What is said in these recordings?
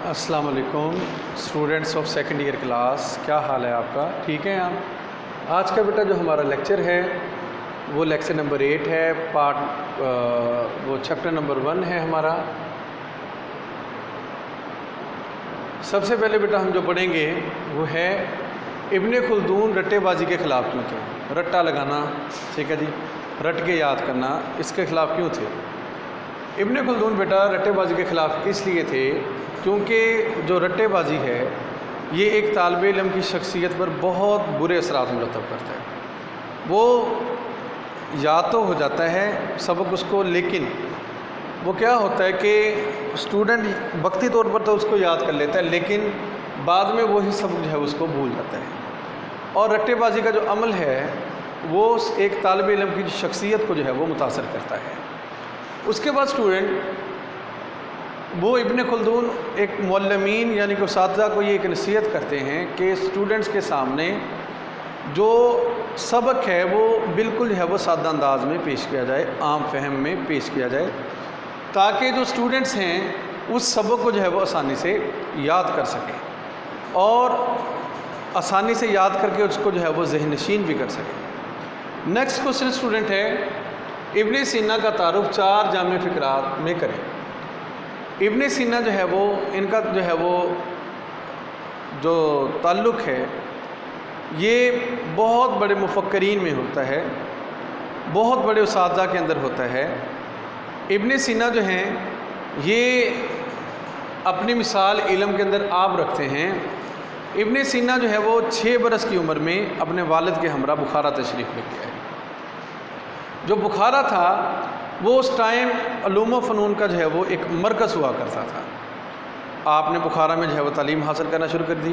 السلام علیکم students of second year class, کیا حال ہے آپ کا؟ ٹھیک ہیں آپ؟ آج کا بیٹا جو ہمارا لیکچر ہے وہ لیکچر نمبر 8 ہے، وہ چیپٹر نمبر 1 ہے ہمارا۔ سب سے پہلے بیٹا ہم جو پڑھیں گے وہ ہے ابن خلدون رٹے بازی کے خلاف کیوں تھے۔ رٹا لگانا، ٹھیک ہے جی، رٹ کے یاد کرنا، اس کے خلاف کیوں تھے ابن خلدون بیٹا؟ رٹے بازی کے خلاف اس لیے تھے کیونکہ جو رٹے بازی ہے یہ ایک طالب علم کی شخصیت پر بہت برے اثرات مرتب کرتا ہے۔ وہ یاد تو ہو جاتا ہے سبق اس کو، لیکن وہ کیا ہوتا ہے کہ اسٹوڈنٹ وقتی طور پر تو اس کو یاد کر لیتا ہے، لیکن بعد میں وہی سبق جو ہے اس کو بھول جاتا ہے۔ اور رٹے بازی کا جو عمل ہے وہ ایک طالب علم کی شخصیت کو جو ہے وہ متاثر کرتا ہے۔ اس کے بعد اسٹوڈنٹ وہ ابن خلدون ایک معلمین یعنی کہ اساتذہ کو یہ ایک نصیحت کرتے ہیں کہ اسٹوڈنٹس کے سامنے جو سبق ہے وہ بالکل جو ہے وہ سادہ انداز میں پیش کیا جائے، عام فہم میں پیش کیا جائے، تاکہ جو اسٹوڈنٹس ہیں اس سبق کو جو ہے وہ آسانی سے یاد کر سکیں اور آسانی سے یاد کر کے اس کو جو ہے وہ ذہن نشین بھی کر سکیں۔ نیکسٹ کوشچن اسٹوڈنٹ ہے ابن سینا کا تعارف 4 جامع فقرات میں کریں۔ ابن سینا جو ہے وہ ان کا جو ہے وہ جو تعلق ہے یہ بہت بڑے مفکرین میں ہوتا ہے، بہت بڑے اساتذہ کے اندر ہوتا ہے۔ ابن سینا جو ہیں یہ اپنی مثال علم کے اندر آپ رکھتے ہیں۔ ابن سینا جو ہے وہ 6 برس کی عمر میں اپنے والد کے ہمراہ بخارا تشریف لے کے آئے۔ جو بخارا تھا وہ اس ٹائم علوم و فنون کا جو ہے وہ ایک مرکز ہوا کرتا تھا۔ آپ نے بخارا میں جو ہے وہ تعلیم حاصل کرنا شروع کر دی۔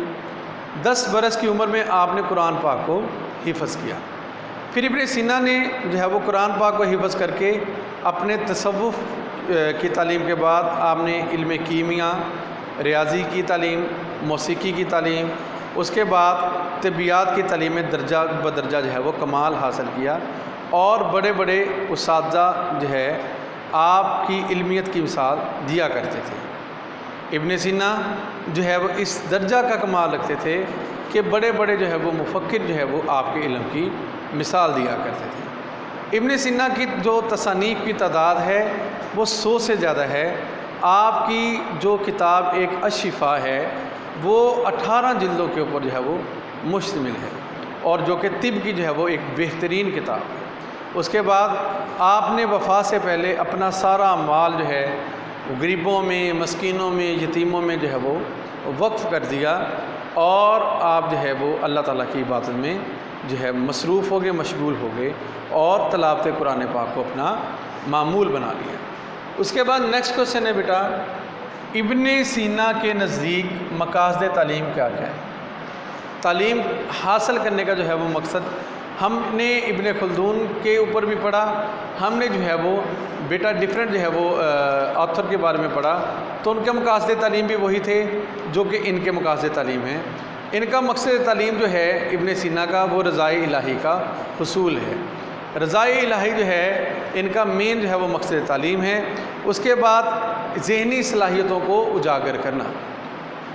10 برس کی عمر میں آپ نے قرآن پاک کو حفظ کیا۔ پھر ابن سینا نے جو ہے وہ قرآن پاک کو حفظ کر کے اپنے تصوف کی تعلیم کے بعد آپ نے علم کیمیا، ریاضی کی تعلیم، موسیقی کی تعلیم، اس کے بعد طبیعیات کی تعلیم میں درجہ بدرجہ جو ہے وہ کمال حاصل کیا، اور بڑے بڑے اساتذہ جو ہے آپ کی علمیت کی مثال دیا کرتے تھے۔ ابن سینا جو ہے وہ اس درجہ کا کمال رکھتے تھے کہ بڑے بڑے جو ہے وہ مفکر جو ہے وہ آپ کے علم کی مثال دیا کرتے تھے۔ ابن سینا کی جو تصانیف کی تعداد ہے وہ 100 سے زیادہ ہے۔ آپ کی جو کتاب ایک الشفاء ہے وہ 18 جلدوں کے اوپر جو ہے وہ مشتمل ہے، اور جو کہ طب کی جو ہے وہ ایک بہترین کتاب ہے۔ اس کے بعد آپ نے وفات سے پہلے اپنا سارا مال جو ہے غریبوں میں، مسکینوں میں، یتیموں میں جو ہے وہ وقف کر دیا، اور آپ جو ہے وہ اللہ تعالیٰ کی عبادت میں جو ہے مصروف ہو گئے، مشغول ہو گئے، اور تلاوت قرآن پاک کو اپنا معمول بنا لیا۔ اس کے بعد نیکسٹ کوشچن ہے بیٹا ابن سینا کے نزدیک مقاصد تعلیم کیا ہے؟ تعلیم حاصل کرنے کا جو ہے وہ مقصد ہم نے ابن خلدون کے اوپر بھی پڑھا، ہم نے جو ہے وہ بیٹا ڈفرینٹ جو ہے وہ آتھر کے بارے میں پڑھا، تو ان کے مقاصد تعلیم بھی وہی تھے جو کہ ان کے مقاصد تعلیم ہیں۔ ان کا مقصد تعلیم جو ہے ابن سینا کا وہ رضائے الہی کا حصول ہے۔ رضائے الہی جو ہے ان کا مین جو ہے وہ مقصد تعلیم ہے۔ اس کے بعد ذہنی صلاحیتوں کو اجاگر کرنا،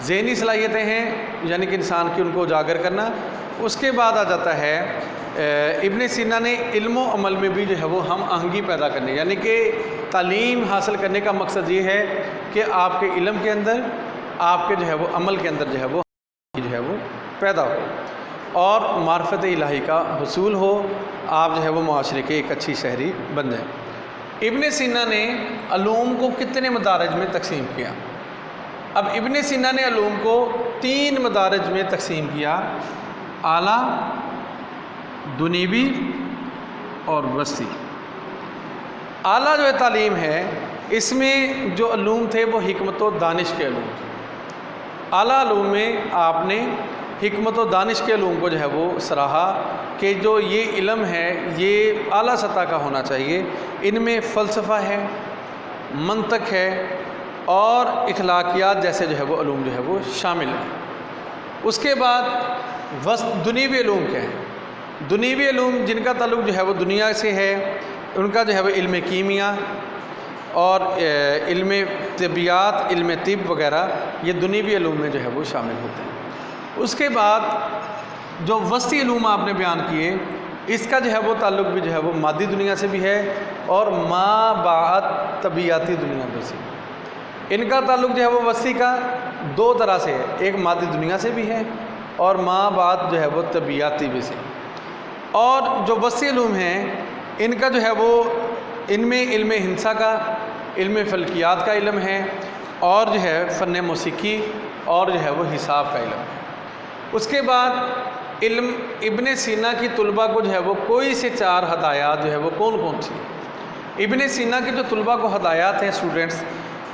ذہنی صلاحیتیں ہیں یعنی کہ انسان کی ان کو اجاگر کرنا۔ اس کے بعد آ جاتا ہے ابن سینا نے علم و عمل میں بھی جو ہے وہ ہم آہنگی پیدا کرنے، یعنی کہ تعلیم حاصل کرنے کا مقصد یہ ہے کہ آپ کے علم کے اندر، آپ کے جو ہے وہ عمل کے اندر جو ہے وہ پیدا ہو، اور معرفت الہی کا حصول ہو، آپ جو ہے وہ معاشرے کے ایک اچھی شہری بن جائیں۔ ابن سینا نے علوم کو کتنے مدارج میں تقسیم کیا؟ اب ابن سینا نے علوم کو 3 مدارج میں تقسیم کیا: اعلیٰ، دنیوی اور وسطی۔ اعلیٰ جو ہے تعلیم ہے، اس میں جو علوم تھے وہ حکمت و دانش کے علوم تھے۔ اعلیٰ علوم میں آپ نے حکمت و دانش کے علوم کو جو ہے وہ سراہا کہ جو یہ علم ہے یہ اعلیٰ سطح کا ہونا چاہیے، ان میں فلسفہ ہے، منطق ہے، اور اخلاقیات جیسے جو ہے وہ علوم جو ہے وہ شامل ہیں۔ اس کے بعد دنیوی علوم کیا ہیں؟ دنیوی علوم جن کا تعلق جو ہے وہ دنیا سے ہے، ان کا جو ہے وہ علم کیمیا، اور علم طبیعت، علم طب وغیرہ یہ دنیوی علوم میں جو ہے وہ شامل ہوتے ہیں۔ اس کے بعد جو وسطی علوم آپ نے بیان کیے، اس کا جو ہے وہ تعلق بھی جو ہے وہ مادی دنیا سے بھی ہے اور ما بعد طبیعتی دنیا میں سے۔ ان کا تعلق جو ہے وہ وسطی کا دو طرح سے ہے، ایک مادی دنیا سے بھی ہے اور ما بعد جو ہے وہ طبیعتی بھی سے۔ اور جو وسطی علوم ہیں ان کا جو ہے وہ ان میں علم ہندسہ کا، علم فلکیات کا علم ہے اور جو ہے فن موسیقی اور جو ہے وہ حساب کا علم ہے۔ اس کے بعد علم ابن سینا کی طلباء کو جو ہے وہ کوئی سے 4 ہدایات جو ہے وہ کون کون سی ہیں؟ ابن سینا کی جو طلباء کو ہدایات ہیں اسٹوڈنٹس،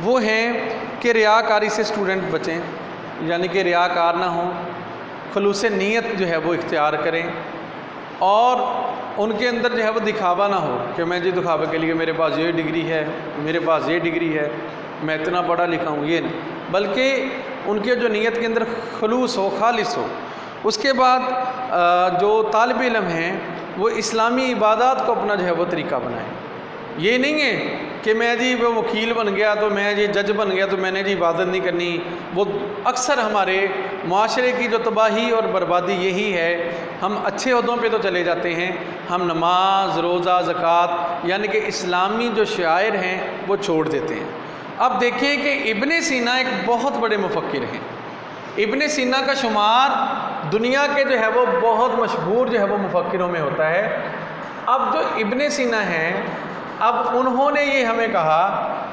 وہ ہیں کہ ریاکاری سے اسٹوڈنٹ بچیں، یعنی کہ ریاکار نہ ہوں، خلوص نیت جو ہے وہ اختیار کریں اور ان کے اندر جو ہے وہ دکھاوا نہ ہو کہ میں جی دکھاوے کے لیے میرے پاس یہ ڈگری ہے، میرے پاس یہ ڈگری ہے، میں اتنا پڑھا لکھا ہوں، یہ نہیں، بلکہ ان کے جو نیت کے اندر خلوص ہو، خالص ہو۔ اس کے بعد جو طالب علم ہیں وہ اسلامی عبادات کو اپنا جو ہے وہ طریقہ بنائیں۔ یہ نہیں ہے کہ میں جی وہ وکیل بن گیا تو میں جی جج بن گیا تو میں نے جی عبادت نہیں کرنی۔ وہ اکثر ہمارے معاشرے کی جو تباہی اور بربادی یہی ہے، ہم اچھے عہدوں پہ تو چلے جاتے ہیں، ہم نماز، روزہ، زکوٰۃ یعنی کہ اسلامی جو شعائر ہیں وہ چھوڑ دیتے ہیں۔ اب دیکھیں کہ ابن سینا ایک بہت بڑے مفکر ہیں۔ ابن سینا کا شمار دنیا کے جو ہے وہ بہت مشہور جو ہے وہ مفکروں میں ہوتا ہے۔ اب جو ابن سینا ہیں، اب انہوں نے یہ ہمیں کہا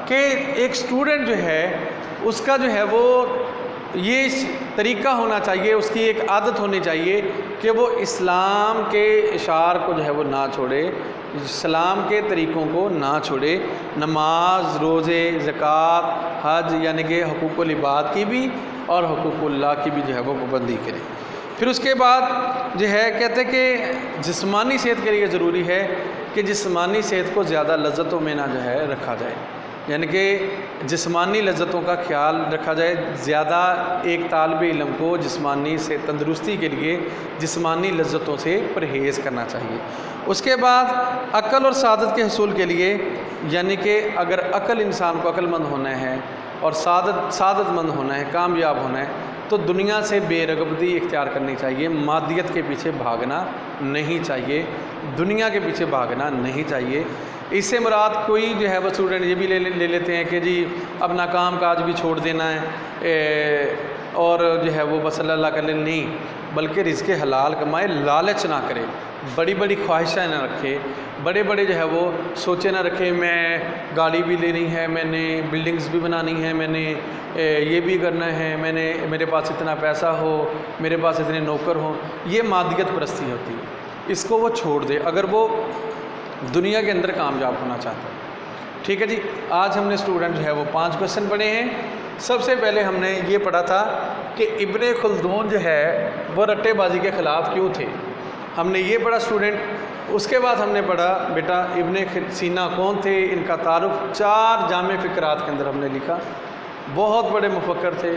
کہ ایک سٹوڈنٹ جو ہے اس کا جو ہے وہ یہ طریقہ ہونا چاہیے، اس کی ایک عادت ہونی چاہیے کہ وہ اسلام کے اشعار کو جو ہے وہ نہ چھوڑے، اسلام کے طریقوں کو نہ چھوڑے، نماز، روزے، زکوٰۃ، حج یعنی کہ حقوق العباد کی بھی اور حقوق اللہ کی بھی جو ہے وہ پابندی کرے۔ پھر اس کے بعد جو ہے کہتے ہیں کہ جسمانی صحت کے لیے ضروری ہے کہ جسمانی صحت کو زیادہ لذتوں میں نہ جو ہے رکھا جائے، یعنی کہ جسمانی لذتوں کا خیال رکھا جائے۔ زیادہ ایک طالب علم کو جسمانی سے تندرستی کے لیے جسمانی لذتوں سے پرہیز کرنا چاہیے۔ اس کے بعد عقل اور سعادت کے حصول کے لیے، یعنی کہ اگر عقل انسان کو عقل مند ہونا ہے اور سعادت مند ہونا ہے، کامیاب ہونا ہے، تو دنیا سے بے رغبتی اختیار کرنی چاہیے، مادیت کے پیچھے بھاگنا نہیں چاہیے، دنیا کے پیچھے بھاگنا نہیں چاہیے۔ اس سے مراد کوئی جو ہے وہ اسٹوڈنٹ یہ بھی لے لیتے ہیں کہ جی اپنا کام کاج بھی چھوڑ دینا ہے اور جو ہے وہ بس اللہ کر لے، نہیں، بلکہ رزق حلال کمائے، لالچ نہ کرے، بڑی بڑی خواہشیں نہ رکھے، بڑے بڑے جو ہے وہ سوچے نہ رکھے میں گاڑی بھی لینی ہے، میں نے بلڈنگز بھی بنانی ہے، میں نے یہ بھی کرنا ہے، میرے پاس اتنا پیسہ ہو، میرے پاس اتنے نوکر ہوں، یہ مادیت پرستی ہوتی ہے۔ اس کو وہ چھوڑ دے اگر وہ دنیا کے اندر کامیاب ہونا چاہتا ہے۔ ٹھیک ہے جی، آج ہم نے اسٹوڈنٹ جو ہے وہ 5 کویسچن پڑھے ہیں۔ سب سے پہلے ہم نے یہ پڑھا تھا کہ ابن خلدون جو ہے وہ رٹے بازی کے خلاف کیوں تھے، ہم نے یہ پڑھا اسٹوڈنٹ۔ اس کے بعد ہم نے پڑھا بیٹا ابن سینا کون تھے، ان کا تعارف 4 جامع فقرات کے اندر ہم نے لکھا۔ بہت بڑے مفکر تھے،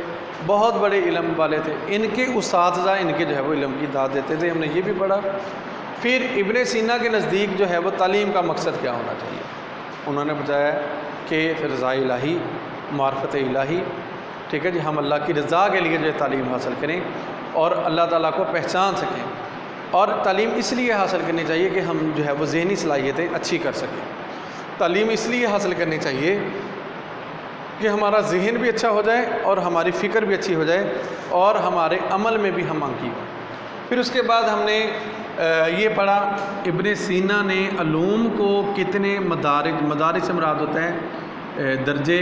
بہت بڑے علم والے تھے، ان کے اساتذہ ان کے جو ہے وہ علم کی داد دیتے تھے، ہم نے یہ بھی پڑھا۔ پھر ابن سینا کے نزدیک جو ہے وہ تعلیم کا مقصد کیا ہونا چاہیے، انہوں نے بتایا کہ رضا الہی، معرفت الہی، ٹھیک ہے جی، ہم اللہ کی رضا کے لیے جو ہے تعلیم حاصل کریں اور اللہ تعالیٰ کو پہچان سکیں، اور تعلیم اس لیے حاصل کرنی چاہیے کہ ہم جو ہے وہ ذہنی صلاحیتیں اچھی کر سکیں۔ تعلیم اس لیے حاصل کرنی چاہیے کہ ہمارا ذہن بھی اچھا ہو جائے اور ہماری فکر بھی اچھی ہو جائے اور ہمارے عمل میں بھی ہم آنکی ہوں۔ پھر اس کے بعد ہم نے یہ پڑھا ابن سینا نے علوم کو کتنے مدارج سے مراد ہوتا ہے درجے،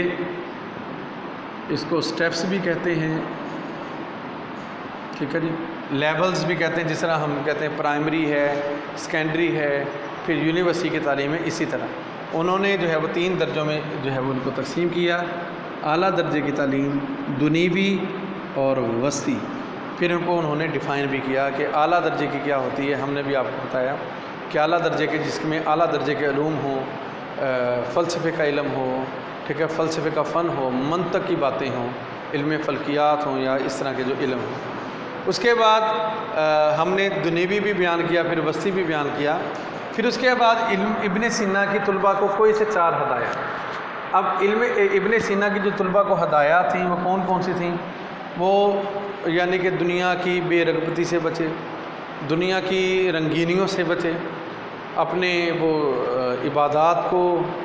اس کو سٹیپس بھی کہتے ہیں، ٹھیک ہے جی، لیولز بھی کہتے ہیں، جس طرح ہم کہتے ہیں پرائمری ہے، سیکنڈری ہے، پھر یونیورسٹی کی تعلیم ہے، اسی طرح انہوں نے جو ہے وہ 3 درجوں میں جو ہے وہ ان کو تقسیم کیا، اعلیٰ درجے کی تعلیم، دنیوی اور وسطی۔ پھر ان کو انہوں نے ڈیفائن بھی کیا کہ اعلیٰ درجے کی کیا ہوتی ہے، ہم نے بھی آپ کو بتایا کہ اعلیٰ درجے کے جس میں اعلیٰ درجے کے علوم ہوں، فلسفے کا علم ہو، ٹھیک ہے، فلسفے کا فن ہو، منطق کی باتیں ہوں، علم فلکیات ہوں یا اس طرح کے جو علم ہوں۔ اس کے بعد ہم نے دنیوی بھی بیان کیا، پھر وسطی بھی بیان کیا۔ پھر اس کے بعد ابن سینا کی طلباء کو کوئی سے 4 ہدایات، اب علم ابن سینا کی جو طلباء کو ہدایات تھیں وہ کون کون سی تھیں؟ وہ یعنی کہ دنیا کی بے رغبتی سے بچے، دنیا کی رنگینیوں سے بچے، اپنے وہ عبادات کو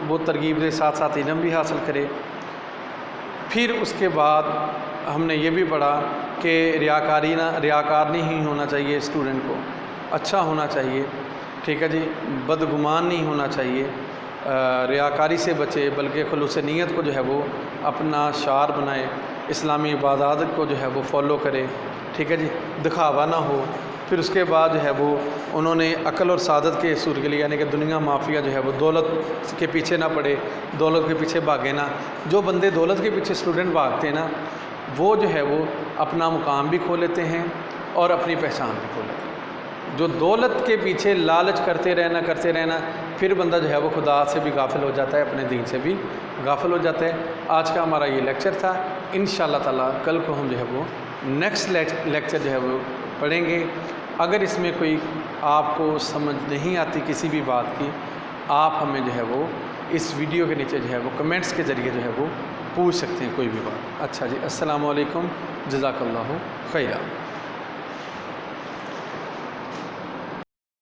وہ ترغیب دے، ساتھ ساتھ علم بھی حاصل کرے۔ پھر اس کے بعد ہم نے یہ بھی پڑھا کہ ریاکار نہیں ہونا چاہیے اسٹوڈنٹ کو، اچھا ہونا چاہیے، ٹھیک ہے جی، بدگمان نہیں ہونا چاہیے، ریاکاری سے بچے، بلکہ خلوص نیت کو جو ہے وہ اپنا شعار بنائے، اسلامی عبادات کو جو ہے وہ فالو کرے، ٹھیک ہے جی، دکھاوا نہ ہو۔ پھر اس کے بعد جو ہے وہ انہوں نے عقل اور سعادت کے اصول کے لیے، یعنی کہ دنیا مافیا جو ہے وہ دولت کے پیچھے نہ پڑے، دولت کے پیچھے بھاگے نہ۔ جو بندے دولت کے پیچھے اسٹوڈنٹ بھاگتے ہیں نا، وہ جو ہے وہ اپنا مقام بھی کھو لیتے ہیں اور اپنی پہچان بھی کھو لیتے ہیں۔ جو دولت کے پیچھے لالچ کرتے رہنا، پھر بندہ جو ہے وہ خدا سے بھی غافل ہو جاتا ہے، اپنے دین سے بھی غافل ہو جاتا ہے۔ آج کا ہمارا یہ لیکچر تھا، انشاءاللہ تعالی کل کو ہم جو ہے وہ نیکسٹ لیکچر جو ہے وہ پڑھیں گے۔ اگر اس میں کوئی آپ کو سمجھ نہیں آتی کسی بھی بات کی، آپ ہمیں جو ہے وہ اس ویڈیو کے نیچے جو ہے وہ کمنٹس کے ذریعے جو ہے وہ پوچھ سکتے ہیں کوئی بھی بات۔ اچھا جی، السلام علیکم، جزاک اللہ خیرہ۔